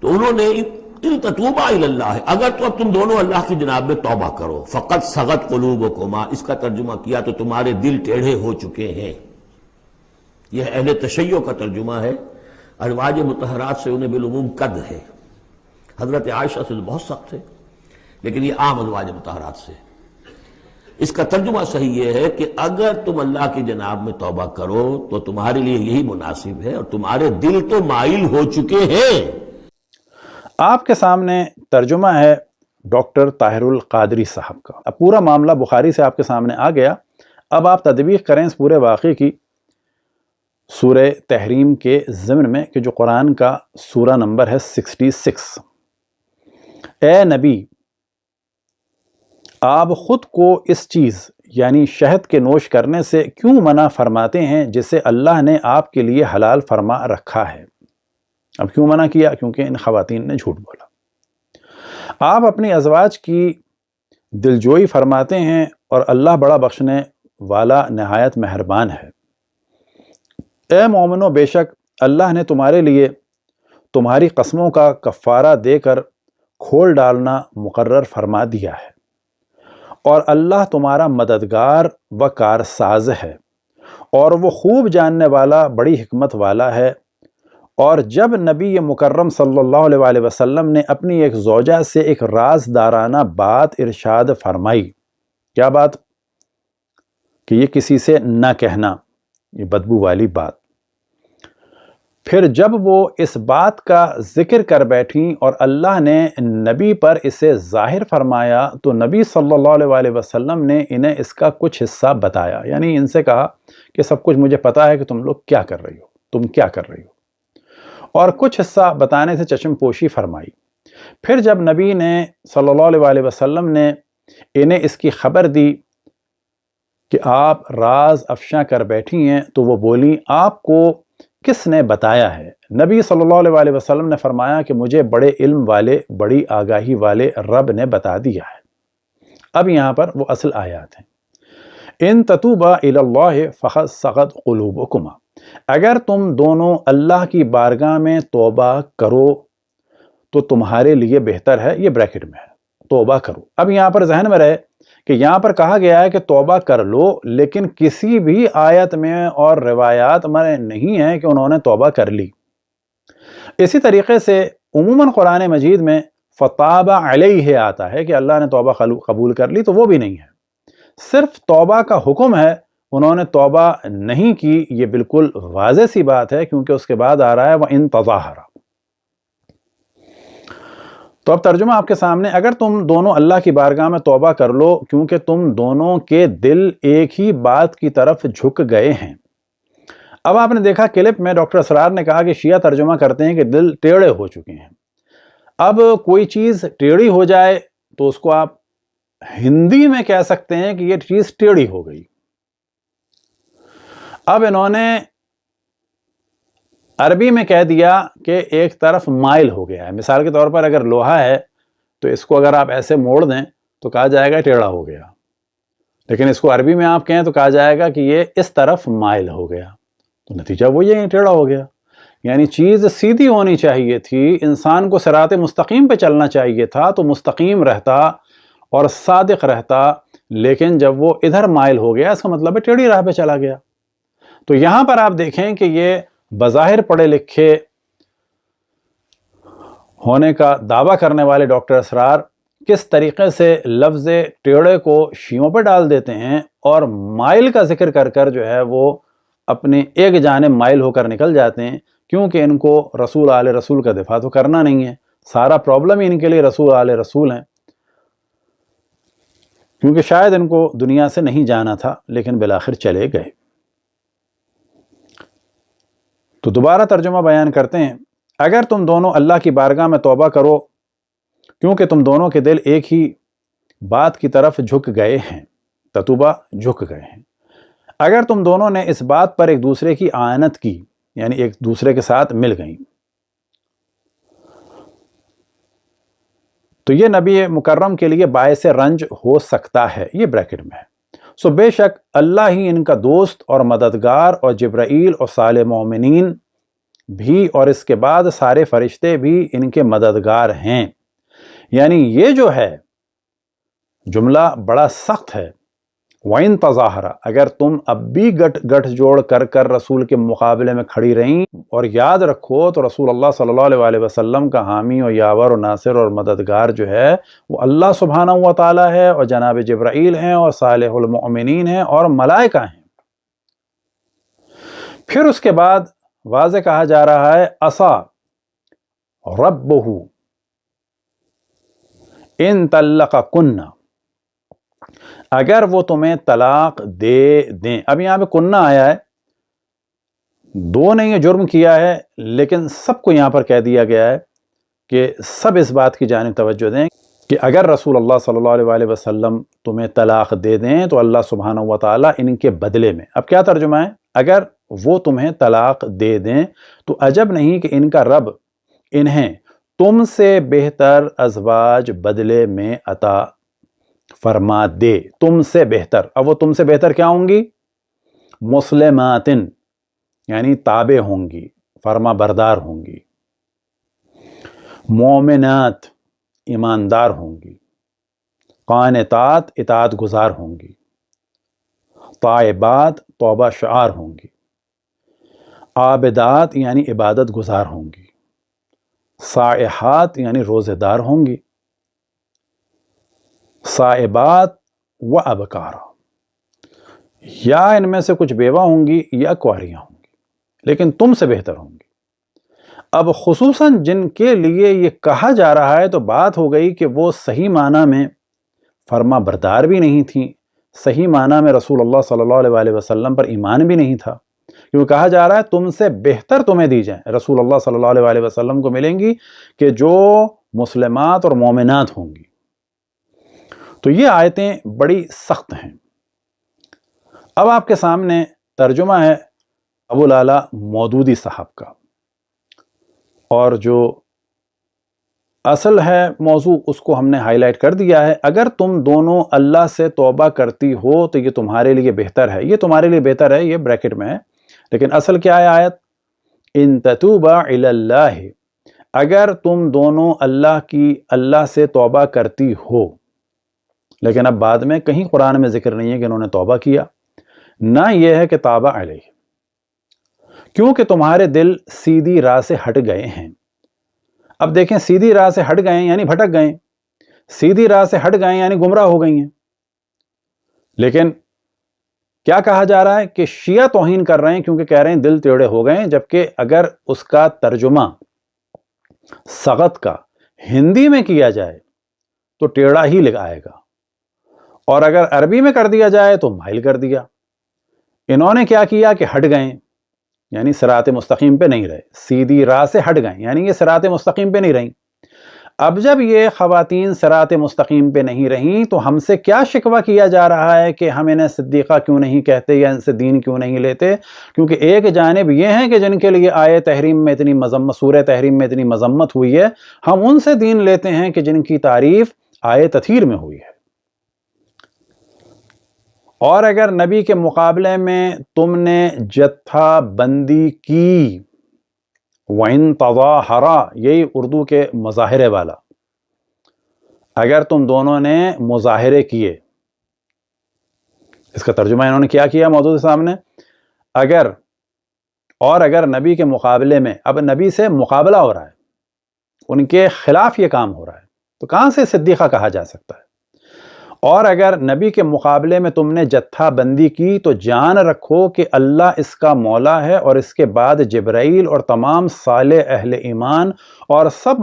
تو انہوں نے ان تتوبہ الی اللہ، اگر تو اب تم دونوں اللہ کی جناب میں توبہ کرو، فقط صغت قلوبکما، اس کا ترجمہ کیا تو تمہارے دل ٹیڑھے ہو چکے ہیں۔ یہ اہل تشیع کا ترجمہ ہے، ازواج مطہرات سے انہیں بالعموم قد ہے، حضرت عائشہ سے بہت سخت ہے، لیکن یہ عام ازواج مطہرات سے۔ اس کا ترجمہ صحیح یہ ہے کہ اگر تم اللہ کی جناب میں توبہ کرو تو تمہارے لیے یہی مناسب ہے، اور تمہارے دل تو مائل ہو چکے ہیں۔ آپ کے سامنے ترجمہ ہے ڈاکٹر طاہر القادری صاحب کا۔ اب پورا معاملہ بخاری سے آپ کے سامنے آ گیا، اب آپ تدویق کریں اس پورے واقعے کی سورہ تحریم کے ضمن میں کہ جو قرآن کا سورہ نمبر ہے 66۔ اے نبی، آپ خود کو اس چیز یعنی شہد کے نوش کرنے سے کیوں منع فرماتے ہیں جسے اللہ نے آپ کے لیے حلال فرما رکھا ہے؟ اب کیوں منع کیا؟ کیونکہ ان خواتین نے جھوٹ بولا۔ آپ اپنی ازواج کی دلجوئی فرماتے ہیں اور اللہ بڑا بخشنے والا نہایت مہربان ہے۔ اے مومنو، بے شک اللہ نے تمہارے لیے تمہاری قسموں کا کفارہ دے کر کھول ڈالنا مقرر فرما دیا ہے، اور اللہ تمہارا مددگار و کارساز ہے، اور وہ خوب جاننے والا بڑی حکمت والا ہے۔ اور جب نبی مکرم صلی اللہ علیہ وآلہ وسلم نے اپنی ایک زوجہ سے ایک رازدارانہ بات ارشاد فرمائی، کیا بات؟ کہ یہ کسی سے نہ کہنا، یہ بدبو والی بات۔ پھر جب وہ اس بات کا ذکر کر بیٹھیں اور اللہ نے نبی پر اسے ظاہر فرمایا تو نبی صلی اللہ علیہ وآلہ وسلم نے انہیں اس کا کچھ حصہ بتایا، یعنی ان سے کہا کہ سب کچھ مجھے پتا ہے کہ تم لوگ کیا کر رہی ہو، تم کیا کر رہی ہو۔ اور کچھ حصہ بتانے سے چشم پوشی فرمائی۔ پھر جب نبی نے صلی اللہ علیہ وسلم نے انہیں اس کی خبر دی کہ آپ راز افشاں کر بیٹھی ہیں تو وہ بولی آپ کو کس نے بتایا ہے؟ نبی صلی اللہ علیہ وسلم نے فرمایا کہ مجھے بڑے علم والے بڑی آگاہی والے رب نے بتا دیا ہے۔ اب یہاں پر وہ اصل آیات ہیں۔ ان تتوبا الی اللہ فقد صغت قلوبکما، اگر تم دونوں اللہ کی بارگاہ میں توبہ کرو تو تمہارے لیے بہتر ہے، یہ بریکٹ میں ہے، توبہ کرو۔ اب یہاں پر ذہن میں رہے کہ یہاں پر کہا گیا ہے کہ توبہ کر لو، لیکن کسی بھی آیت میں اور روایات میں نہیں ہے کہ انہوں نے توبہ کر لی۔ اسی طریقے سے عموماً قرآن مجید میں فتاب علیہ آتا ہے کہ اللہ نے توبہ قبول کر لی، تو وہ بھی نہیں ہے، صرف توبہ کا حکم ہے، انہوں نے توبہ نہیں کی۔ یہ بالکل واضح سی بات ہے کیونکہ اس کے بعد آ رہا ہے وَإِن تَظَاهَرَ۔ تو اب ترجمہ آپ کے سامنے، اگر تم دونوں اللہ کی بارگاہ میں توبہ کر لو کیونکہ تم دونوں کے دل ایک ہی بات کی طرف جھک گئے ہیں۔ اب آپ نے دیکھا کلپ میں ڈاکٹر اسرار نے کہا کہ شیعہ ترجمہ کرتے ہیں کہ دل ٹیڑھے ہو چکے ہیں۔ اب کوئی چیز ٹیڑھی ہو جائے تو اس کو آپ ہندی میں کہہ سکتے ہیں کہ یہ چیز ٹیڑھی ہو گئی۔ اب انہوں نے عربی میں کہہ دیا کہ ایک طرف مائل ہو گیا ہے۔ مثال کے طور پر اگر لوہا ہے تو اس کو اگر آپ ایسے موڑ دیں تو کہا جائے گا ٹیڑھا ہو گیا، لیکن اس کو عربی میں آپ کہیں تو کہا جائے گا کہ یہ اس طرف مائل ہو گیا، تو نتیجہ وہی ہے، ٹیڑھا ہو گیا۔ یعنی چیز سیدھی ہونی چاہیے تھی، انسان کو صراط مستقیم پہ چلنا چاہیے تھا تو مستقیم رہتا اور صادق رہتا، لیکن جب وہ ادھر مائل ہو گیا اس کا مطلب ہے ٹیڑھی راہ پہ چلا گیا۔ تو یہاں پر آپ دیکھیں کہ یہ بظاہر پڑھے لکھے ہونے کا دعویٰ کرنے والے ڈاکٹر اسرار کس طریقے سے لفظ ٹیڑھے کو شیعوں پہ ڈال دیتے ہیں اور مائل کا ذکر کر کر جو ہے وہ اپنے ایک جانب مائل ہو کر نکل جاتے ہیں، کیونکہ ان کو رسول آل رسول کا دفاع تو کرنا نہیں ہے، سارا پرابلم ہی ان کے لیے رسول آل رسول ہیں، کیونکہ شاید ان کو دنیا سے نہیں جانا تھا لیکن بالآخر چلے گئے۔ تو دوبارہ ترجمہ بیان کرتے ہیں، اگر تم دونوں اللہ کی بارگاہ میں توبہ کرو کیونکہ تم دونوں کے دل ایک ہی بات کی طرف جھک گئے ہیں، تتوبہ جھک گئے ہیں، اگر تم دونوں نے اس بات پر ایک دوسرے کی اعانت کی، یعنی ایک دوسرے کے ساتھ مل گئیں، تو یہ نبی مکرم کے لیے باعث رنج ہو سکتا ہے، یہ بریکٹ میں ہے۔ سو بے شک اللہ ہی ان کا دوست اور مددگار، اور جبرائیل اور صالح مومنین بھی، اور اس کے بعد سارے فرشتے بھی ان کے مددگار ہیں۔ یعنی یہ جو ہے جملہ بڑا سخت ہے، وَإِن تَظَاهَرَ، اگر تم اب بھی گٹھ جوڑ کر رسول کے مقابلے میں کھڑی رہیں، اور یاد رکھو تو رسول اللہ صلی اللہ علیہ وسلم کا حامی و یاور و ناصر اور مددگار جو ہے وہ اللہ سبحانہ و تعالیٰ ہے، اور جناب جبرائیل ہیں، اور صالح المؤمنین ہیں، اور ملائکہ ہیں۔ پھر اس کے بعد واضح کہا جا رہا ہے عصا ربہ ان طلقکن، اگر وہ تمہیں طلاق دے دیں۔ اب یہاں پہ کنہ آیا ہے، دو نے یہ جرم کیا ہے لیکن سب کو یہاں پر کہہ دیا گیا ہے کہ سب اس بات کی جانب توجہ دیں کہ اگر رسول اللہ صلی اللہ علیہ وسلم تمہیں طلاق دے دیں تو اللہ سبحانہ و تعالیٰ ان کے بدلے میں، اب کیا ترجمہ ہے، اگر وہ تمہیں طلاق دے دیں تو عجب نہیں کہ ان کا رب انہیں تم سے بہتر ازواج بدلے میں عطا فرما دے، تم سے بہتر۔ اب وہ تم سے بہتر کیا ہوں گی؟ مسلماتن، یعنی تابع ہوں گی، فرما بردار ہوں گی، مومنات، ایماندار ہوں گی، قانتات، اطاعت گزار ہوں گی، طائبات، توبہ شعار ہوں گی، عابدات یعنی عبادت گزار ہوں گی، صائحات یعنی روزے دار ہوں گی، صائبات و ابکارا، یا ان میں سے کچھ بیوہ ہوں گی یا کواریاں ہوں گی، لیکن تم سے بہتر ہوں گی۔ اب خصوصاً جن کے لیے یہ کہا جا رہا ہے تو بات ہو گئی کہ وہ صحیح معنی میں فرما بردار بھی نہیں تھیں، صحیح معنی میں رسول اللہ صلی اللہ علیہ وسلم پر ایمان بھی نہیں تھا، کیوں کہا جا رہا ہے تم سے بہتر تمہیں دی جائیں، رسول اللہ صلی اللہ علیہ وسلم کو ملیں گی کہ جو مسلمات اور مومنات ہوں گی۔ تو یہ آیتیں بڑی سخت ہیں۔ اب آپ کے سامنے ترجمہ ہے ابو العلا مودودی صاحب کا، اور جو اصل ہے موضوع اس کو ہم نے ہائی لائٹ کر دیا ہے۔ اگر تم دونوں اللہ سے توبہ کرتی ہو تو یہ تمہارے لیے بہتر ہے، یہ تمہارے لیے بہتر ہے، یہ بریکٹ میں ہے، لیکن اصل کیا ہے آیت؟ ان تتوبا الی اللہ، اگر تم دونوں اللہ سے توبہ کرتی ہو۔ لیکن اب بعد میں کہیں قرآن میں ذکر نہیں ہے کہ انہوں نے توبہ کیا، نہ یہ ہے کہ تابا علیہ، کیونکہ تمہارے دل سیدھی راہ سے ہٹ گئے ہیں۔ اب دیکھیں، سیدھی راہ سے ہٹ گئے ہیں یعنی بھٹک گئے، سیدھی راہ سے ہٹ گئے یعنی گمراہ ہو گئی ہیں۔ لیکن کیا کہا جا رہا ہے کہ شیعہ توہین کر رہے ہیں کیونکہ کہہ رہے ہیں دل ٹیڑھے ہو گئے ہیں، جبکہ اگر اس کا ترجمہ سغت کا ہندی میں کیا جائے تو ٹیڑھا ہی آئے گا، اور اگر عربی میں کر دیا جائے تو مائل کر دیا۔ انہوں نے کیا کیا کہ ہٹ گئے، یعنی صراط مستقیم پہ نہیں رہے، سیدھی راہ سے ہٹ گئے یعنی یہ صراط مستقیم پہ نہیں رہیں۔ اب جب یہ خواتین صراط مستقیم پہ نہیں رہیں تو ہم سے کیا شکوہ کیا جا رہا ہے کہ ہم انہیں صدیقہ کیوں نہیں کہتے یا ان سے دین کیوں نہیں لیتے؟ کیونکہ ایک جانب یہ ہیں کہ جن کے لیے آیے تحریم میں اتنی مذمت، سورہ تحریم میں اتنی مذمت ہوئی ہے، ہم ان سے دین لیتے ہیں کہ جن کی تعریف آیے تطہیر میں ہوئی ہے۔ اور اگر نبی کے مقابلے میں تم نے جتھا بندی کی، وَإِن تَظَاهَرَا، یہی اردو کے مظاہرے والا، اگر تم دونوں نے مظاہرے کیے، اس کا ترجمہ انہوں نے کیا کیا موضوع کے سامنے، اگر نبی کے مقابلے میں، اب نبی سے مقابلہ ہو رہا ہے، ان کے خلاف یہ کام ہو رہا ہے، تو کہاں سے صدیقہ کہا جا سکتا ہے؟ اور اگر نبی کے مقابلے میں تم نے جتھا بندی کی تو جان رکھو کہ اللہ اس کا مولا ہے، اور اس کے بعد جبرائیل اور تمام صالح اہل ایمان اور سب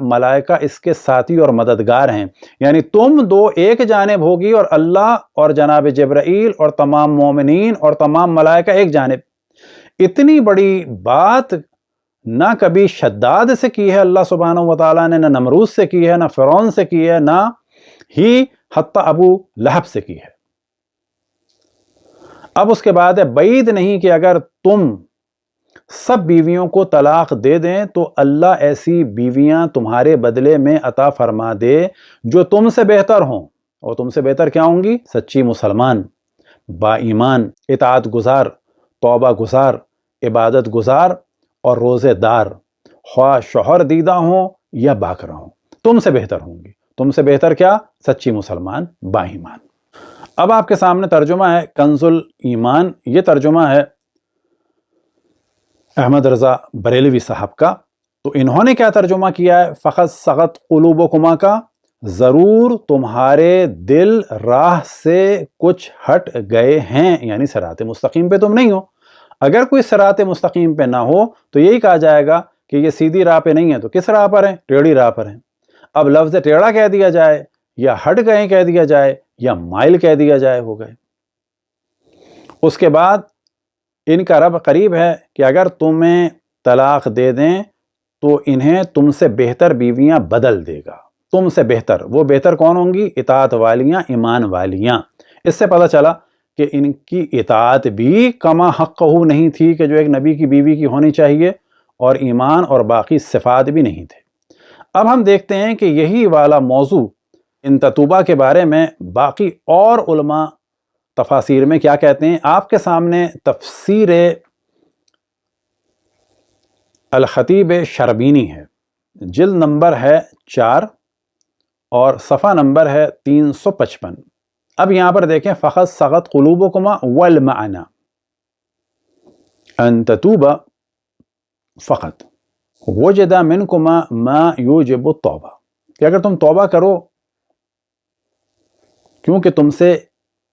ملائکہ اس کے ساتھی اور مددگار ہیں۔ یعنی تم دو ایک جانب ہوگی اور اللہ اور جناب جبرائیل اور تمام مومنین اور تمام ملائکہ ایک جانب۔ اتنی بڑی بات نہ کبھی شداد سے کی ہے اللہ سبحانہ وتعالیٰ نے، نہ نمرود سے کی ہے، نہ فرعون سے کی ہے، نہ ہی حتیٰ ابو لہب سے کی ہے۔ اب اس کے بعد ہے بعید نہیں کہ اگر تم سب بیویوں کو طلاق دے دیں تو اللہ ایسی بیویاں تمہارے بدلے میں عطا فرما دے جو تم سے بہتر ہوں، اور تم سے بہتر کیا ہوں گی؟ سچی مسلمان، با ایمان، اطاعت گزار، توبہ گزار، عبادت گزار اور روزے دار، خواہ شوہر دیدہ ہوں یا باکرہ ہوں، تم سے بہتر ہوں گی۔ تم سے بہتر کیا؟ سچی مسلمان، با ایمان۔ اب آپ کے سامنے ترجمہ ہے کنز الایمان، یہ ترجمہ ہے احمد رضا بریلوی صاحب کا۔ تو انہوں نے کیا ترجمہ کیا ہے؟ فقط سغت قلوبکما کا، ضرور تمہارے دل راہ سے کچھ ہٹ گئے ہیں، یعنی صراط مستقیم پہ تم نہیں ہو۔ اگر کوئی صراط مستقیم پہ نہ ہو تو یہی کہا جائے گا کہ یہ سیدھی راہ پہ نہیں ہے، تو کس راہ پر ہیں؟ ٹیڑھی راہ پر ہیں۔ اب لفظ ٹیڑھا کہہ دیا جائے یا ہٹ گئے کہہ دیا جائے یا مائل کہہ دیا جائے، ہو گئے۔ اس کے بعد ان کا رب قریب ہے کہ اگر تمہیں طلاق دے دیں تو انہیں تم سے بہتر بیویاں بدل دے گا، تم سے بہتر۔ وہ بہتر کون ہوں گی؟ اطاعت والیاں، ایمان والیاں۔ اس سے پتہ چلا کہ ان کی اطاعت بھی کما حقہ نہیں تھی کہ جو ایک نبی کی بیوی کی ہونی چاہیے، اور ایمان اور باقی صفات بھی نہیں تھے۔ اب ہم دیکھتے ہیں کہ یہی والا موضوع ان تتوبہ کے بارے میں باقی اور علماء تفاسیر میں کیا کہتے ہیں۔ آپ کے سامنے تفسیر الخطیب شربینی ہے، جلد نمبر ہے 4 اور صفحہ نمبر ہے 355۔ اب یہاں پر دیکھیں، فقط سغت قلوبکما والمعنی ان تتوبہ فقط وجد منکما ما یوجب التوبہ، کہ اگر تم توبہ کرو کیونکہ تم سے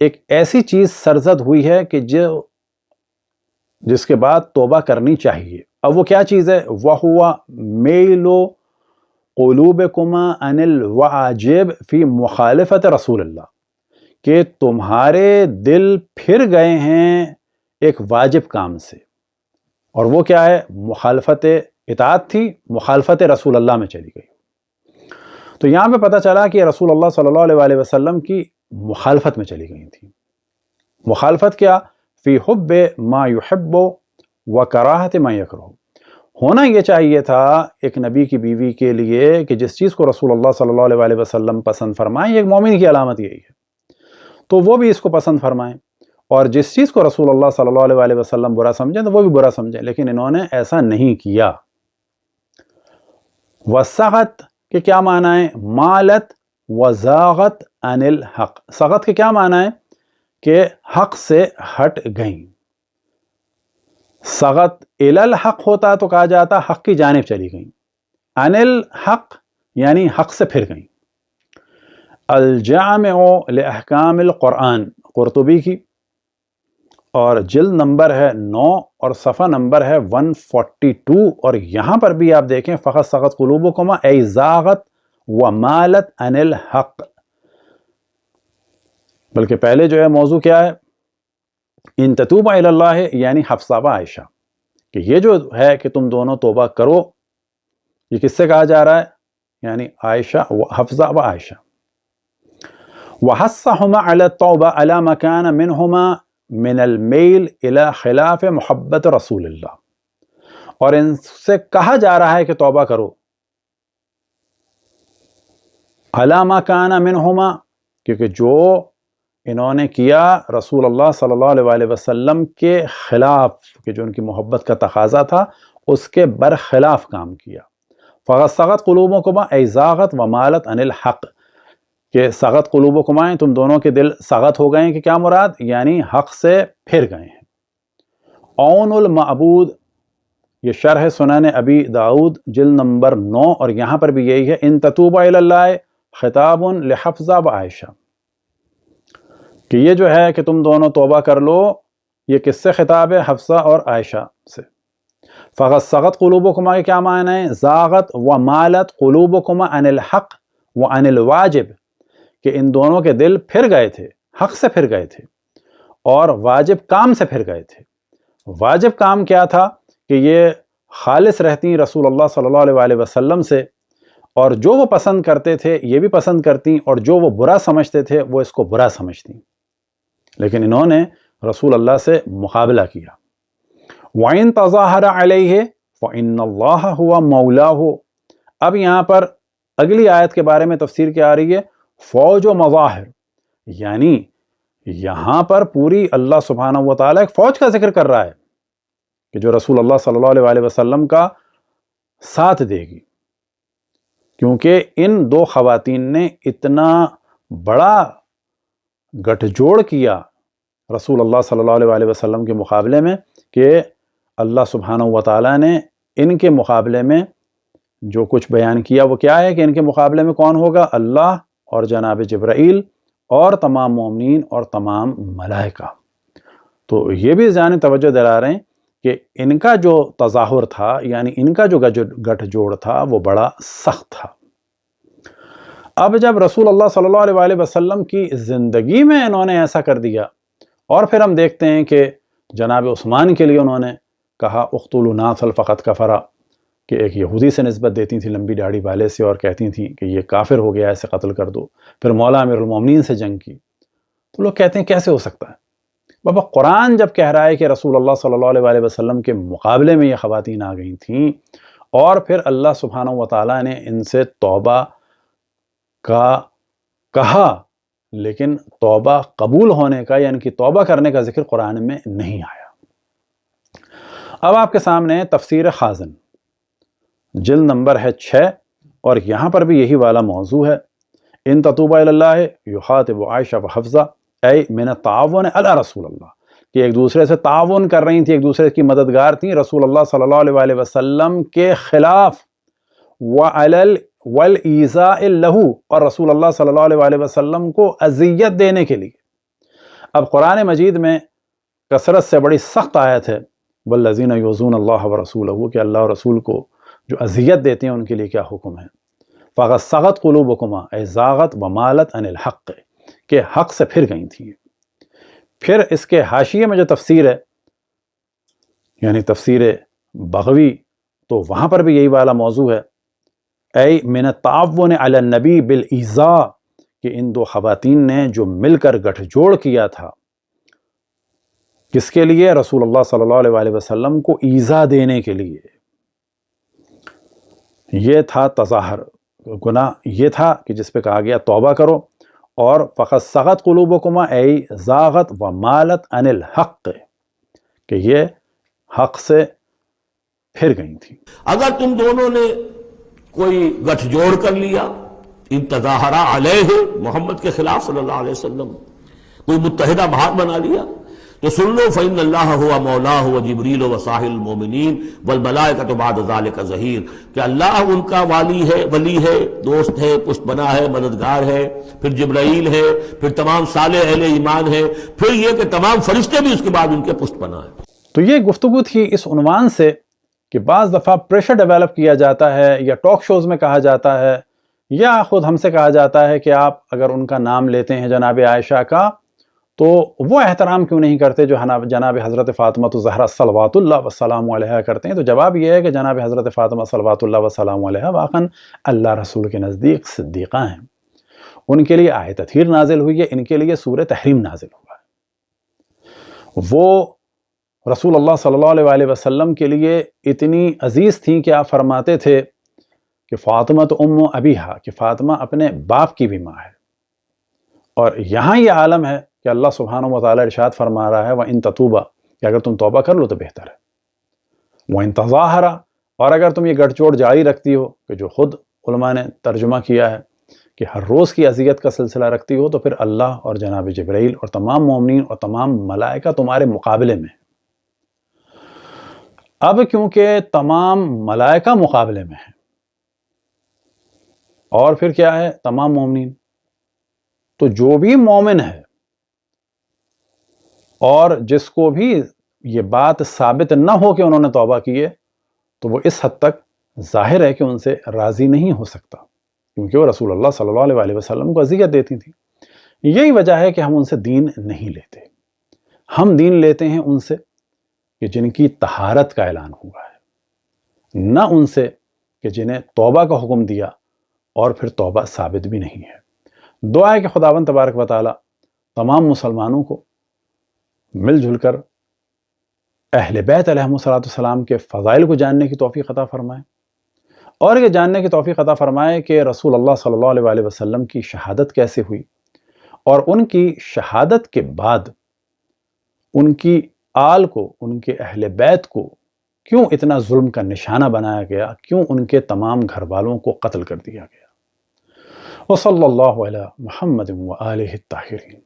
ایک ایسی چیز سرزد ہوئی ہے کہ جس کے بعد توبہ کرنی چاہیے۔ اب وہ کیا چیز ہے؟ وَهُوَ مَيْلُ قُلُوبِكُمَا عَنِ الْوَاجِبِ فِي مُخَالِفَةِ رسول اللہ، کہ تمہارے دل پھر گئے ہیں ایک واجب کام سے، اور وہ کیا ہے؟ مخالفت اطاعت تھی، مخالفت رسول اللہ میں چلی گئی۔ تو یہاں پہ پتہ چلا کہ رسول اللہ صلی اللہ علیہ وسلم کی مخالفت میں چلی گئی تھی۔ مخالفت کیا؟ فی حب ما یحب و کراہت ما یکرہ۔ ہونا یہ چاہیے تھا ایک نبی کی بیوی کے لیے کہ جس چیز کو رسول اللہ صلی اللہ علیہ وسلم پسند فرمائیں، ایک مومن کی علامت یہی ہے، تو وہ بھی اس کو پسند فرمائیں، اور جس چیز کو رسول اللہ صلی اللہ علیہ وسلم برا سمجھیں تو وہ بھی برا سمجھیں، لیکن انہوں نے ایسا نہیں کیا۔ وسغت کے کیا معنی ہے؟ مالت وزاغت عن الحق۔ سغت کے کیا معنی ہے؟ کہ حق سے ہٹ گئیں۔ سغت الی الحق ہوتا تو کہا جاتا حق کی جانب چلی گئیں، عن الحق یعنی حق سے پھر گئیں۔ الجامع لاحکام القرآن، قرطبی کی، اور جلد نمبر ہے 9 اور صفحہ نمبر ہے 142، اور یہاں پر بھی آپ دیکھیں فقط سغت قلوبکما ای زاغت ومالت عن الحق، بلکہ پہلے جو ہے موضوع کیا ہے؟ ان تتوبا الی اللہ، یعنی حفصہ و عائشہ، کہ یہ جو ہے کہ تم دونوں توبہ کرو، یہ کس سے کہا جا رہا ہے؟ یعنی عائشہ و حفصہ و عائشہ۔ وحثہما علی التوبہ علی ما کان منہما من المیل الی خلاف محبت رسول اللہ، اور ان سے کہا جا رہا ہے کہ توبہ کرو، علی ما کان منہما، کیونکہ جو انہوں نے کیا رسول اللہ صلی اللہ علیہ وسلم کے خلاف، کہ جو ان کی محبت کا تقاضا تھا اس کے برخلاف کام کیا۔ فقط سغت قلوبکما ای زاغت ومالت عن الحق، کہ سغت قلوبکما، تم دونوں کے دل سغت ہو گئے ہیں، کہ کیا مراد؟ یعنی حق سے پھر گئے ہیں۔ عون المعبود، یہ شرح سنن ابی داؤد جلد نمبر 9، اور یہاں پر بھی یہی ہے، ان تتوبا الی اللہ خطاب لحفظہ و عائشہ، کہ یہ جو ہے کہ تم دونوں توبہ کر لو، یہ کس سے خطاب ہے؟ حفصہ اور عائشہ سے۔ فقط سغت قلوبکما کے کیا معنی ہے؟ زاغت و مالت قلوبکما عن الحق و عن الواجب، کہ ان دونوں کے دل پھر گئے تھے، حق سے پھر گئے تھے، اور واجب کام سے پھر گئے تھے۔ واجب کام کیا تھا؟ کہ یہ خالص رہتی رسول اللہ صلی اللہ علیہ وسلم سے، اور جو وہ پسند کرتے تھے یہ بھی پسند کرتی، اور جو وہ برا سمجھتے تھے وہ اس کو برا سمجھتی، لیکن انہوں نے رسول اللہ سے مقابلہ کیا۔ وَإِن تَظَاهَرَ عَلَيْهِ فَإِنَّ اللَّهَ هُوَ مَوْلَاهُ۔ اب یہاں پر اگلی آیت کے بارے میں تفسیر کیا آ رہی ہے؟ فوج و مظاہر، یعنی یہاں پر پوری اللہ سبحانہ و تعالیٰ ایک فوج کا ذکر کر رہا ہے کہ جو رسول اللہ صلی اللہ علیہ وسلم کا ساتھ دے گی، کیونکہ ان دو خواتین نے اتنا بڑا گٹھ جوڑ کیا رسول اللہ صلی اللہ علیہ وسلم کے مقابلے میں، کہ اللہ سبحانہ و تعالیٰ نے ان کے مقابلے میں جو کچھ بیان کیا وہ کیا ہے کہ ان کے مقابلے میں کون ہوگا؟ اللہ اور جناب جبرائیل اور تمام مومنین اور تمام ملائکہ۔ تو یہ بھی ذہن توجہ دلا رہے ہیں کہ ان کا جو تظاہر تھا، یعنی ان کا جو گٹھ جوڑ تھا، وہ بڑا سخت تھا۔ اب جب رسول اللہ صلی اللہ علیہ وسلم کی زندگی میں انہوں نے ایسا کر دیا، اور پھر ہم دیکھتے ہیں کہ جناب عثمان کے لیے انہوں نے کہا اقتلوا ناصل فقط کفرا، کہ ایک یہودی سے نسبت دیتی تھیں لمبی داڑھی والے سے، اور کہتی تھیں کہ یہ کافر ہو گیا، اسے قتل کر دو۔ پھر مولا امیر المومنین سے جنگ کی، تو لوگ کہتے ہیں کیسے ہو سکتا ہے؟ بابا قرآن جب کہہ رہا ہے کہ رسول اللہ صلی اللہ علیہ وسلم کے مقابلے میں یہ خواتین آ گئی تھیں، اور پھر اللہ سبحانہ و تعالیٰ نے ان سے توبہ کا کہا، لیکن توبہ قبول ہونے کا یا ان کی توبہ کرنے کا ذکر قرآن میں نہیں آیا۔ اب آپ کے سامنے تفسیر خازن جلد نمبر ہے 6، اور یہاں پر بھی یہی والا موضوع ہے۔ ان تتوبا الی اللہ یخاطب عائشہ و حفصہ ای من التعاون علی رسول اللہ، کہ ایک دوسرے سے تعاون کر رہی تھیں، ایک دوسرے کی مددگار تھیں رسول اللہ صلی اللہ علیہ وسلم کے خلاف، والایذاء لہ، اور رسول اللہ صلی اللہ علیہ وسلم کو اذیت دینے کے لیے۔ اب قرآن مجید میں کثرت سے بڑی سخت آیت ہے، والذین یؤذون اللہ ورسولہ، کہ اللہ اور رسول کو جو اذیت دیتے ہیں ان کے لیے کیا حکم ہے۔ فقد سغت قلوبکما ای زاغت ومالت عن الحق، کہ حق سے پھر گئی تھیں۔ پھر اس کے حاشیے میں جو تفسیر ہے یعنی تفسیر بغوی تو وہاں پر بھی یہی والا موضوع ہے، اے من التعاون علی النبی بالایذاء، کہ ان دو خواتین نے جو مل کر گٹھ جوڑ کیا تھا کس کے لیے؟ رسول اللہ صلی اللہ علیہ وآلہ وسلم کو ایذا دینے کے لیے۔ یہ تھا تظاہر، گناہ یہ تھا کہ جس پہ کہا گیا توبہ کرو، اور فقط سغت قلوبکما ای زاغت و مالت عن الحق، کہ یہ حق سے پھر گئی تھی۔ اگر تم دونوں نے کوئی گٹھ جوڑ کر لیا، ان تظاہرہ علیہ محمد کے خلاف صلی اللہ علیہ وسلم، کوئی متحدہ بھاگ بنا لیا، تو سن لو فإن اللہ هو مولاه وجبریل وصالح المؤمنین والملائکۃ بعد ذلک ظہیر، کہ اللہ ان کا ولی ہے، دوست ہے، پشت بنا ہے، مددگار ہے، پھر جبرائیل ہے، پھر تمام صالح اہل ایمان ہے، پھر یہ کہ تمام فرشتے بھی اس کے بعد ان کے پشت بنا ہے۔ تو یہ گفتگو تھی اس عنوان سے کہ بعض دفعہ پریشر ڈیولپ کیا جاتا ہے، یا ٹاک شوز میں کہا جاتا ہے، یا خود ہم سے کہا جاتا ہے کہ آپ اگر ان کا نام لیتے ہیں جناب عائشہ کا تو وہ احترام کیوں نہیں کرتے جو جناب حضرت فاطمہ الزہرا صلوات اللہ وسلام علیہا کرتے ہیں؟ تو جواب یہ ہے کہ جناب حضرت فاطمہ صلوات اللہ وسلام علیہا واقعاً اللہ رسول کے نزدیک صدیقہ ہیں، ان کے لیے آیت تطہیر نازل ہوئی ہے، ان کے لیے سورہ تحریم نازل ہوا ہے۔ وہ رسول اللہ صلی اللہ علیہ وآلہ وسلم کے لیے اتنی عزیز تھیں کہ آپ فرماتے تھے کہ فاطمہ تو ام ابیہا، کہ فاطمہ اپنے باپ کی بھی ماں ہے۔ اور یہاں یہ عالم ہے کہ اللہ سبحانہ و تعالیٰ ارشاد فرما رہا ہے وَإِن تَتُوبَا، کہ اگر تم توبہ کر لو تو بہتر ہے، وَإِن تَظَاهَرَا، اور اگر تم یہ گٹھ جوڑ جاری رکھتی ہو، کہ جو خود علماء نے ترجمہ کیا ہے کہ ہر روز کی اذیت کا سلسلہ رکھتی ہو، تو پھر اللہ اور جناب جبرائیل اور تمام مومنین اور تمام ملائکہ تمہارے مقابلے میں۔ اب کیونکہ تمام ملائکہ مقابلے میں ہیں، اور پھر کیا ہے تمام مومنین، تو جو بھی مومن ہے اور جس کو بھی یہ بات ثابت نہ ہو کہ انہوں نے توبہ کی ہے، تو وہ اس حد تک ظاہر ہے کہ ان سے راضی نہیں ہو سکتا، کیونکہ وہ رسول اللہ صلی اللہ علیہ وآلہ وسلم کو اذیت دیتی تھی۔ یہی وجہ ہے کہ ہم ان سے دین نہیں لیتے، ہم دین لیتے ہیں ان سے کہ جن کی طہارت کا اعلان ہوا ہے، نہ ان سے کہ جنہیں توبہ کا حکم دیا اور پھر توبہ ثابت بھی نہیں ہے۔ دعا ہے کہ خداوند تبارک و تعالی تمام مسلمانوں کو مل جل کر اہل بیت علیہم السلام کے فضائل کو جاننے کی توفیق عطا فرمائے، اور یہ جاننے کی توفیق عطا فرمائے کہ رسول اللہ صلی اللہ علیہ وآلہ وسلم کی شہادت کیسے ہوئی، اور ان کی شہادت کے بعد ان کی آل کو، ان کے اہل بیت کو کیوں اتنا ظلم کا نشانہ بنایا گیا، کیوں ان کے تمام گھر والوں کو قتل کر دیا گیا۔ وصلی اللہ علی محمد وآلہ الطاہرین۔